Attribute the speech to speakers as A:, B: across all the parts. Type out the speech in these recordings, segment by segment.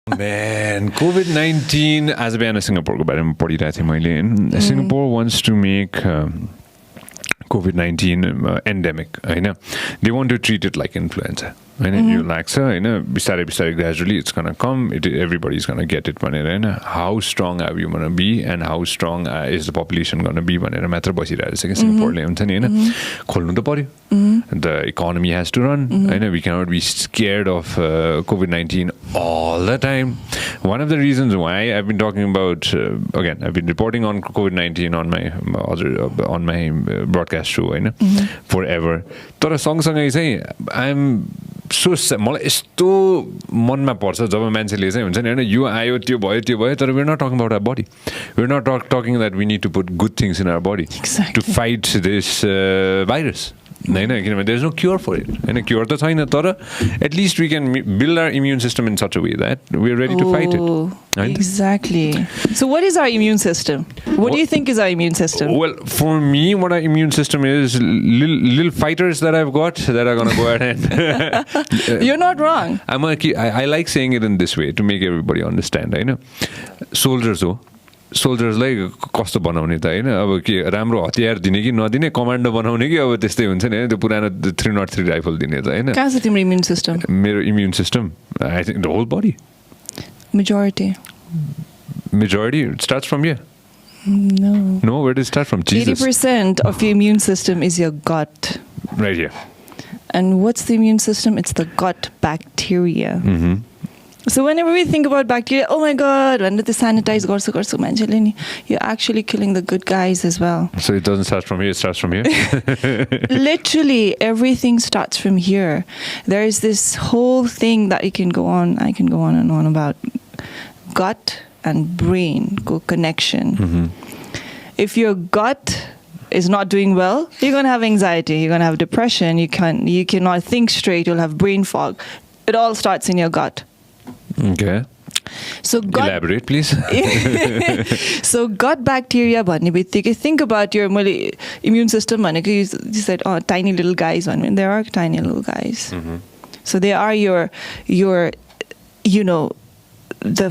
A: Man, COVID-19, as a बिहान सिङ्गापुरको बारेमा पढिरहेको थिएँ मैले. Singapore wants to make COVID-19 endemic, होइन? They want to treat it like influenza. होइन, यो लाग्छ होइन, बिस्तारै बिस्तारै gradually it's gonna come, everybody's gonna get it भनेर होइन. How strong are you gonna be and how strong is the population gonna be भनेर मात्र बसिरहेको छ कि सिङ्गापुरले, हुन्छ नि होइन. खोल्नु त पर्यो. The economy has to run. होइन, we cannot be scared of COVID-19 all the time. One of the reasons why I've been talking about, again, I've been reporting on COVID-19 on my broadcast show, होइन, forever. तर सँगसँगै चाहिँ I'm so मलाई यस्तो मनमा पर्छ जब मान्छेले चाहिँ हुन्छ नि होइन, यो आयो त्यो भयो तर we're not talking about our body. We're not talking that we need to put good things in our body to fight this virus. होइन, किनभने there is no cure for it. होइन, cure त छैन, तर at least we can build our immune system in such a way that we are ready to fight it. Right?
B: Exactly. So what is our immune system? What do you think is our immune system?
A: Well, for me, what our immune system is, little fighters that I've got that are going to go ahead and...
B: You're not wrong.
A: I like saying it in this way to make everybody understand. होइन, soldiers हो, सोल्जर्सलाई कस्तो बनाउने त होइन, अब के राम्रो हतियार दिने कि नदिने, कमान्डो बनाउने कि अब त्यस्तै हुन्छ नि, त्यो पुरानो 303 राइफल दिने त होइन.
B: कहाँ छ तिम्रो इम्युन सिस्टम?
A: मेरो immune system, I think the whole body.
B: Majority
A: starts from here.
B: No,
A: where does it start from? Jesus.
B: 80% of your immune system is your gut.
A: Right here.
B: And what's the immune system? It's the gut bacteria. So whenever we think about bacteria, oh my God, when did they sanitize? You're actually killing the good guys as well.
A: So it doesn't start from here, it starts from here?
B: Literally, everything starts from here. There is this whole thing that I can go on and on about gut and brain connection. If your gut is not doing well, you're going to have anxiety, you're going to have depression, you cannot think straight, you'll have brain fog. It all starts in your gut.
A: Okay.
B: So
A: elaborate, please.
B: So gut bacteria भन्ने बित्तिकै think about your immune system भनेको, you said tiny little guys. I mean, there are tiny little guys. So they are your you know, the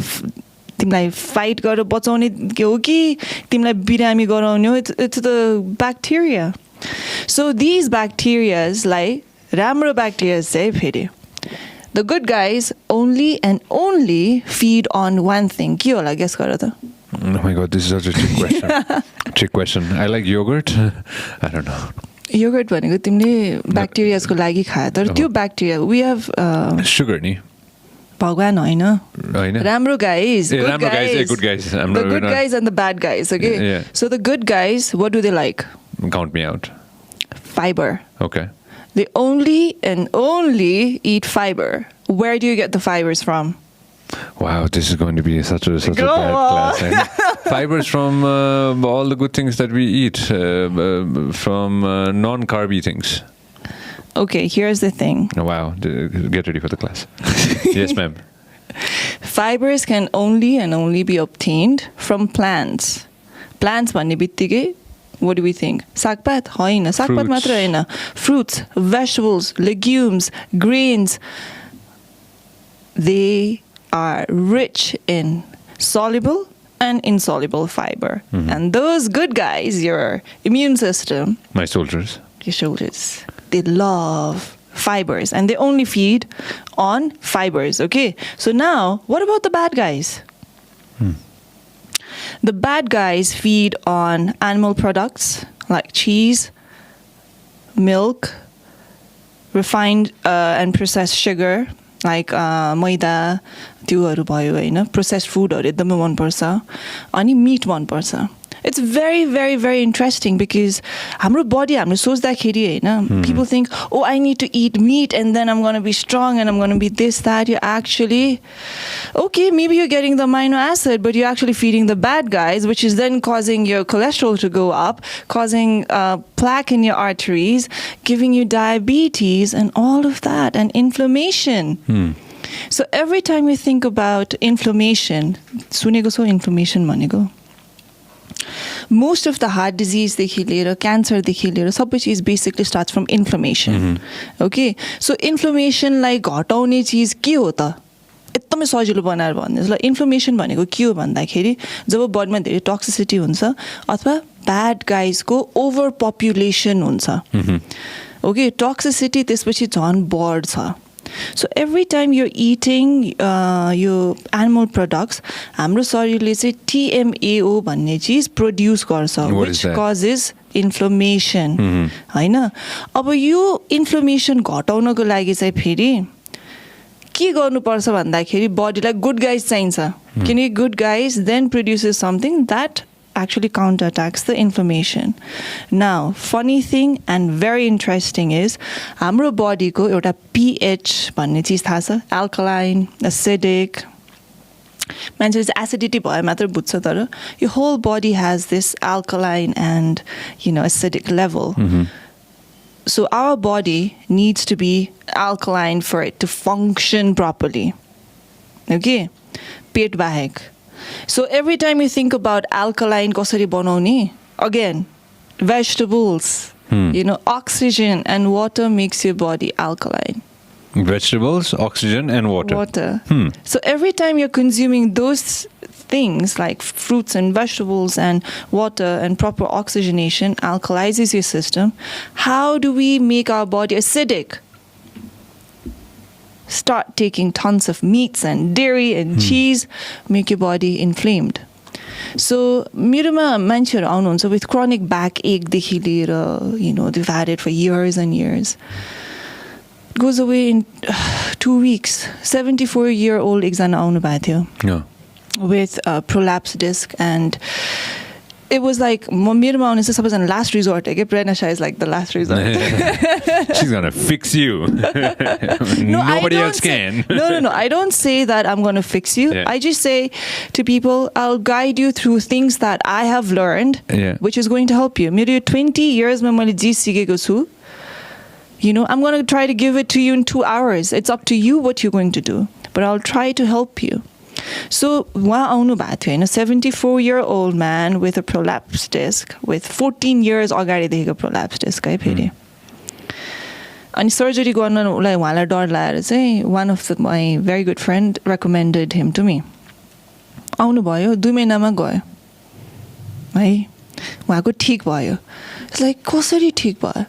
B: तिमीलाई fight गरेर बचाउने के हो कि तिमीलाई बिरामी गराउने हो, it's the bacteria. So these bacterias like राम्रो bacteria चाहिँ फेरि the good guys only and only feed on one thing. के होला guess गर त?
A: Oh my God, this is such a trick question. Trick question. I like yogurt. I don't know.
B: Yogurt भनेको तिमीले bacterias को लागि खायो, तर त्यो bacteria we have
A: sugar नि
B: भगवान होइन, राम्रो guys,
A: good guys.
B: The good guys and the bad guys, okay?
A: Yeah.
B: So the good guys, what do they like?
A: Count me out.
B: Fiber.
A: Okay.
B: They only and only eat fiber. Where do you get the fibers from?
A: Wow, this is going to be such a bad class. Fibers from all the good things that we eat, from non-carby things.
B: Okay, here's the thing.
A: Oh, wow, get ready for the class. Yes, ma'am.
B: Fibers can only and only be obtained from plants. Plants भन्ने बित्तिकै, what do we think? Sakpat? होइन, sakpat मात्र होइन. Fruits, vegetables, legumes, grains. They are rich in soluble and insoluble fiber. And those good guys, your immune system,
A: My soldiers.
B: Your soldiers, they love fibers and they only feed on fibers, okay? So now, what about the bad guys? The bad guys feed on animal products like cheese, milk, refined and processed sugar like maida, त्योहरू भयो हैन, processed foodहरू एकदमै मन पर्छ, अनि meat मन पर्छ. It's very, very, very interesting because हाम्रो body हामीले सोच्दाखेरि हैन, people think, oh, I need to eat meat and then I'm going to be strong and I'm going to be this, that. You're actually, okay, maybe you're getting the amino acid, but you're actually feeding the bad guys, which is then causing your cholesterol to go up, causing plaque in your arteries, giving you diabetes and all of that, and inflammation. So every time we think about inflammation, सुनेको छौ inflammation भनेको? Most of the heart disease देखि लिएर cancer देखि लिएर सबै चीज basically starts from inflammation. Okay, so inflammation like घटाउने चीज के हो त? एकदमै सजिलो बनाएर भन्नुहोस् ल इन्फ्लेमेसन भनेको के हो भन्दाखेरि जब बडीमा धेरै टक्सिसिटी हुन्छ अथवा ब्याड गाइजको ओभर पपुलेसन हुन्छ ओके टक्सिसिटी त्यसपछि झन् बढ्छ so every time you eating yo animal products हाम्रो शरीरले चाहिँ TMAO भन्ने चिज प्रड्युस गर्छ विच कजेस इन्फ्लेमेसन होइन अब यो इन्फ्लेमेसन घटाउनको लागि चाहिँ फेरि के गर्नुपर्छ भन्दाखेरि बडीलाई गुड गाइज चाहिन्छ किनकि good guys then produces something that actually counterattacks the inflammation. Now, funny thing and very interesting is हाम्रो बडीको एउटा pH भन्ने चिज थाहा छ alkaline, acidic मान्छेले चाहिँ एसिडिटी भयो मात्र बुझ्छ तर your whole body has this alkaline and acidic level. So our body needs to be alkaline for it to function properly. Okay? पेट बाहेक So every time you think about alkaline कसरी बनाउने again vegetables oxygen and water makes your body alkaline.
A: Vegetables, oxygen and water.
B: So every time you're consuming those things like fruits and vegetables and water and proper oxygenation alkalizes your system. How do we make our body acidic? Start taking tons of meats and dairy and cheese, make your body inflamed. So, मेरोमा मान्छेहरू आउनुहुन्छ with chronic backache देखि लिएर they've had it for years and years. It goes away in 2 weeks. 74-year-old एकजना आउनु भएको थियो with a prolapsed disc and it was like मेरोमा आउने चाहिँ सबैजना last resort के Prerana Shah is like the last resort.
A: She's gonna fix you. Nobody else can.
B: No. I don't say that I'm gonna fix you. I just say to people, I'll guide you through things that I have learned, which is going to help you. मेरो 20 years मा मैले जे सिकेको छु. I'm gonna try to give it to you in 2 hours. It's up to you what you're going to do, but I'll try to help you. So, उहाँ आउनु भएको थियो होइन 74-year-old man with a prolapsed disc with 14 years अगाडि देखेको prolapsed disc है फेरि अनि सर्जरी गर्न उहाँलाई डर लागेर चाहिँ one of my very good friend recommended him to me आउनु भयो 2 महिनामा गयो है उहाँको ठिक भयो It's like कसरी ठिक भयो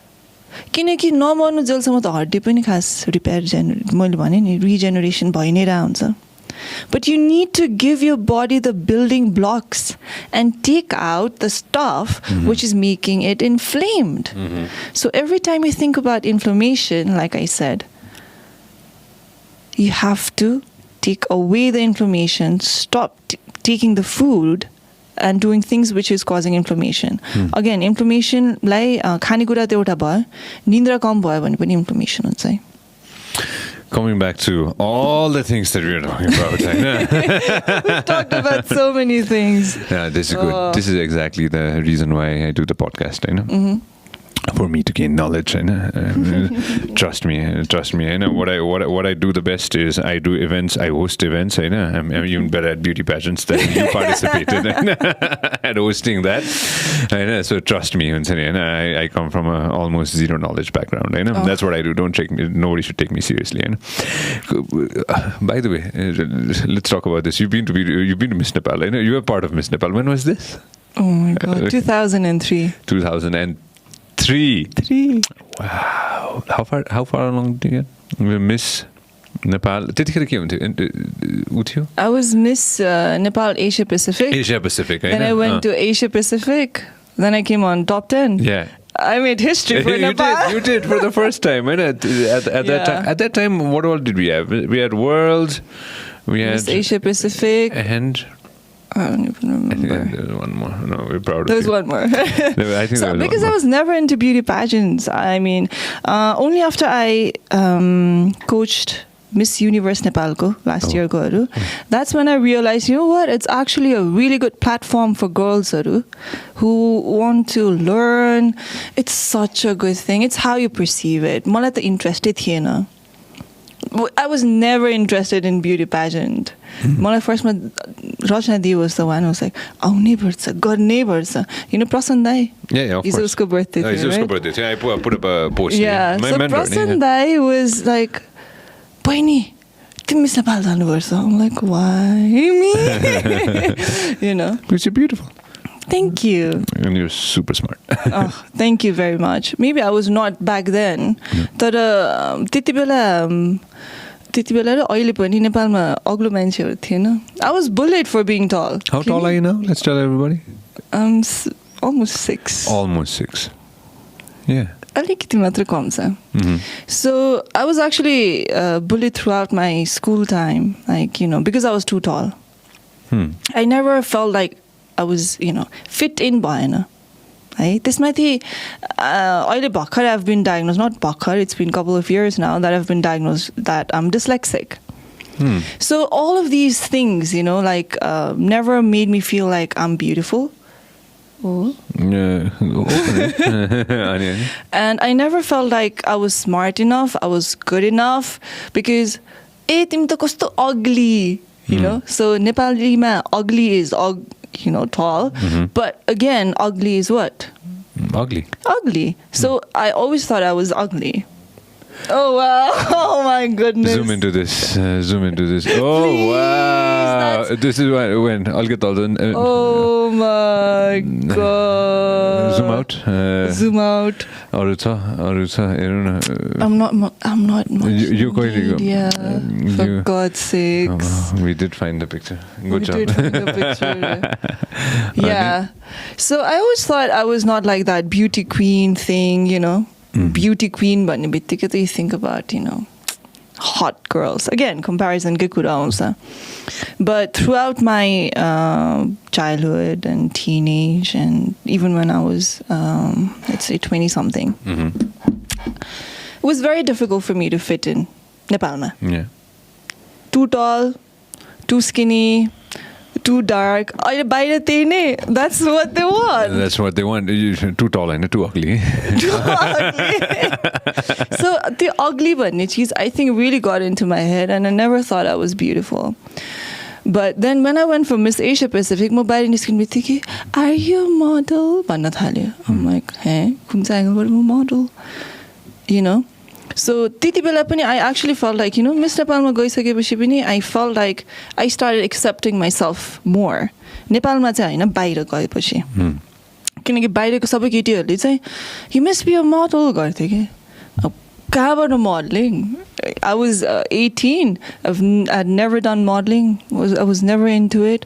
B: किनकि नमर्नु जेलसम्म त हड्डी पनि खास रिपेयर मैले भने नि रिजेनेरेसन भइ नै रहा हुन्छ But you need to give your body the building blocks and take out the stuff which is making it inflamed. So every time you think about inflammation, like I said, you have to take away the inflammation, stop taking the food and doing things which is causing inflammation. Again, inflammation like खानेकुरा त एउटा भयो निन्द्रा कम भयो भने पनि inflammation हुन्छ है
A: Coming back to all the things that we were talking about,
B: we talked about so many things.
A: Yeah, this is good. This is exactly the reason why I do the podcast, for me to gain knowledge. Trust me. What I do the best is I do events. I host events. I'm even better at beauty pageants than you participated at hosting that. So trust me. I come from a almost zero knowledge background. That's what I do. Don't take me. Nobody should take me seriously. By the way, let's talk about this. You've been to Miss Nepal. You were part of Miss Nepal. When was this?
B: Oh my God, 2003.
A: 2003. Wow. How far along did you get? Miss Nepal.
B: I was Miss Nepal Asia Pacific.
A: Asia Pacific.
B: Then I went to Asia Pacific. Then I came on top 10.
A: Yeah.
B: I made history for Nepal.
A: You did for the first time. At that time, what all did we have? We had World. We had
B: Miss Asia Pacific.
A: And
B: I don't even remember.
A: I think there was one more. No, we're proud of
B: There was
A: you.
B: one more.
A: I think
B: So, because I was never into beauty pageants. I mean, only after I coached Miss Universe Nepalko last year, that's when I realized, you know what? It's actually a really good platform for girls who want to learn. It's such a good thing. It's how you perceive it. मलाई त interested थिएन. I was never interested in beauty pageant. मलाई फर्स्टमा रचना दी was the one who was like, आउनै पर्छ, गर्नै पर्छ. You know, Prasan Dai?
A: Yeah, of course.
B: It's उसको birthday थियो,
A: It's उसको birthday थियो. I put up a post.
B: Yeah, so Prasan Dai was like, Bhayni, तिमी मिस नेपाल जानुपर्छ. I'm like, why me? You know.
A: Because you're beautiful.
B: Thank you.
A: And you're super smart.
B: Oh, thank you very much. Maybe I was not back then. तर त्यति बेला र अहिले पनि नेपालमा अग्लो मान्छेहरू थिएन. I was bullied for being tall.
A: How tall are you now? Let's tell everybody.
B: Almost 6.
A: Almost 6. Yeah.
B: अलिकति मात्र कम छ. So I was actually bullied throughout my school time, like, you know, because I was too tall. I never felt like I was, you know, fit in भएन. है त्यसमाथि अहिले भर्खर I've been diagnosed, not भर्खर, it's been a couple of years now that I've been diagnosed that I'm dyslexic. So all of these things, you know, like never made me feel like I'm beautiful. And I never felt like I was smart enough, I was good enough, because तिमी त कस्तो ugly, you know. So Nepalima, ugly is you know, tall, but again, ugly is what? Ugly. So I always thought I was ugly. Oh wow! Oh my goodness!
A: Zoom into this. Oh
B: Please,
A: wow! This is when I'll get all the.
B: Oh my god!
A: Zoom out.
B: Zoom out.
A: Arucha.
B: I'm not much
A: You
B: media, for God's sakes.
A: We did find the picture. Good job.
B: We did find the picture. Yeah. So I always thought I was not like that beauty queen thing, you know. Beauty queen, but you think about, you know, hot girls. Again, comparison ke kura aउँछ. But throughout my childhood and teenage, and even when I was, let's say, 20-something, it was very difficult for me to fit in Nepalma.
A: Yeah.
B: Too tall, too skinny, too dark. That's what they want.
A: That's what they want. You're too tall and too ugly.
B: Too ugly. So the ugly भन्ने cheese, I think, really got into my head, and I never thought I was beautiful. But then when I went for Miss Asia Pacific, म बाहिर निस्किनु बित्तिकै, are you a model? भन्न थाल्यो. I'm like, hey, कुन चाहिँ angle बाट म model? You know? So त्यति बेला पनि I actually felt like, you know, Miss Nepalमा गइसकेपछि पनि I felt like I started accepting myself more. नेपालमा चाहिँ हैन, बाहिर गएपछि. किनकि बाहिरको सबै केटीहरूले चाहिँ you must be a model गर्थे के. अब कहाँबाट modeling? I was 18. I'd never done modeling. I was never into it.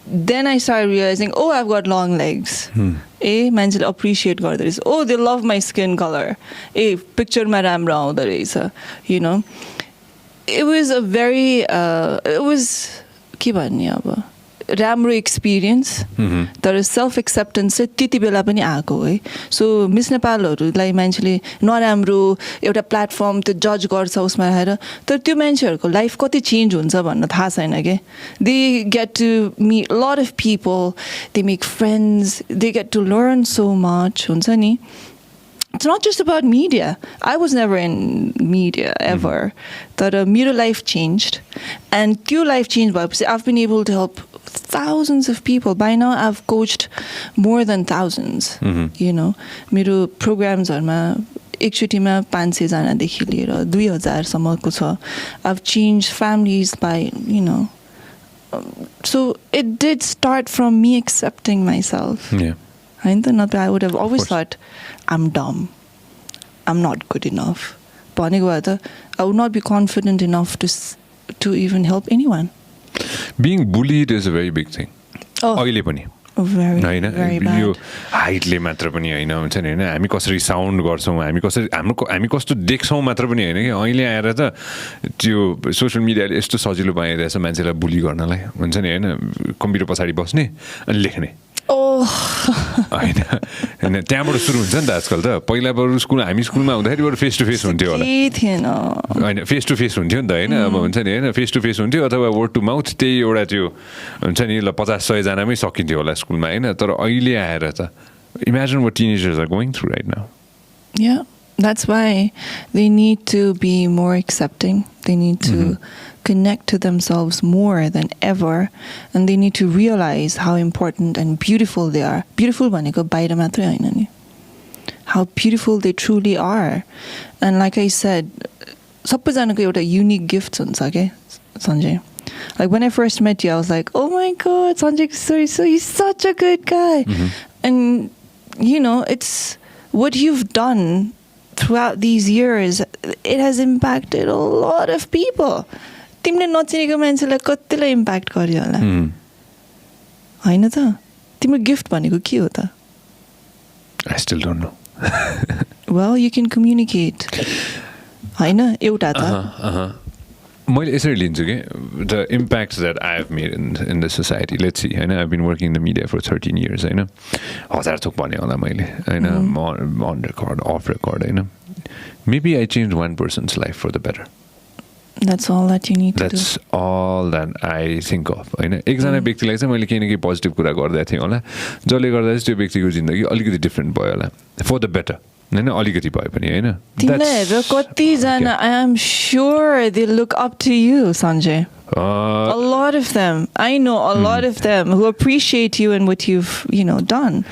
B: Then I started realizing, oh, I've got long legs. मान्छेले appreciate गर्दो रहेछ. Oh, they love my skin color. Picture मा राम्रो आउँदो रहेछ. You know, it was a very it was के भन्ने अब राम्रो एक्सपिरियन्स. तर सेल्फ एक्सेप्टेन्स चाहिँ त्यति बेला पनि आएको है. सो मिस नेपालहरूलाई मान्छेले नराम्रो एउटा प्लेटफर्म त्यो जज गर्छ उसमा आएर, तर त्यो मान्छेहरूको लाइफ कति चेन्ज हुन्छ भन्न थाहा छैन के. दे get to meet lot of people, they make friends, they get to learn so much हुन्छ नि. It's not just about media. I was never in media ever. But मेरो life changed. And your life changed by I've been able to help thousands of people. By now I've coached more than thousands. You know, मेरो programs-हरुमा एकचोटीमा 500 जनादेखि लिएर 2000 सम्मको छ. I've changed families by, you know. So it did start from me accepting myself. Yeah. I would have always thought, I'm dumb. I'm not good enough. I would not be confident enough to even help anyone.
A: Being bullied is a very big thing.
B: Oh, very, very bad.
A: यो हाइटले मात्र पनि हैन हुन्छ नि हैन, हामी कसरी sound गर्छौं, हामी कस्तो देख्छौं मात्र पनि हैन कि अहिले आएर त त्यो सोशल मिडियाले यस्तो सजिलो पाइरहेछ मान्छेलाई बुली गर्नलाई हुन्छ नि हैन. कम्प्युटर पछाडि बस्ने अनि लेख्ने. हैन त्यहाँबाट सुरु हुन्छ नि त आजकल. त पहिला बरु हामी स्कुलमा हुँदाखेरि बरु फेस टु फेस हुन्थ्यो होला हैन, फेस टु फेस हुन्थ्यो नि त हैन. अब हुन्छ नि हैन, फेस टु फेस हुन्थ्यो अथवा वर्ड टु माउथ, त्यही एउटा त्यो हुन्छ नि ल 50-100 जनामै सकिन्थ्यो होला स्कुलमा हैन. तर अहिले आएर त imagine what teenagers are going through right now.
B: Yeah, that's why they need to be more accepting. They need to connect to themselves more than ever, and they need to realize how important and beautiful they are. Beautiful भनेको बाहिर मात्रै हैन नि. How beautiful they truly are. And like I said, सबैजनाको एउटा unique gift हुन्छ के Sanjay. Like when I first met you, I was like, oh my God, Sanjay, so he's such a good guy. And, you know, it's what you've done throughout these years, it has impacted a lot of people. तिमीले नचिनेको मान्छेलाई कतिलाई impact गर्यो होला होइन त तिम्रो gift भनेको के हो त
A: I still don't know.
B: Well, you can communicate. होइन एउटा त
A: मैले यसरी लिन्छु कि the impacts that I have made in the society. Let's see, होइन I've been working in the media for 13 years, होइन हजार थोक भने होला मैले होइन on record, off record, होइन maybe I changed one person's life for the better.
B: That's all that you need to do.
A: That's all that I think of. होइन एकजना व्यक्तिलाई चाहिँ मैले केही न केही पोजिटिभ कुरा गर्दै थिएँ होला जसले गर्दा चाहिँ त्यो व्यक्तिको जिन्दगी अलिकति डिफ्रेन्ट भयो होला फर द बेटर होइन अलिकति भए पनि होइन
B: तिमीलाई हेरेर कतिजना I am sure they look up to you, Sanjay. A lot of them. I know a lot of them who appreciate you and what you've, done.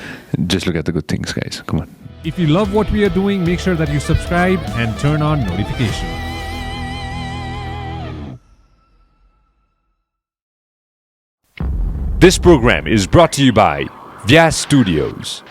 A: Just look at the good things, guys. Come on.
C: If you love what we are doing, make sure that you subscribe and turn on notifications. This program is brought to you by Vyas Studios.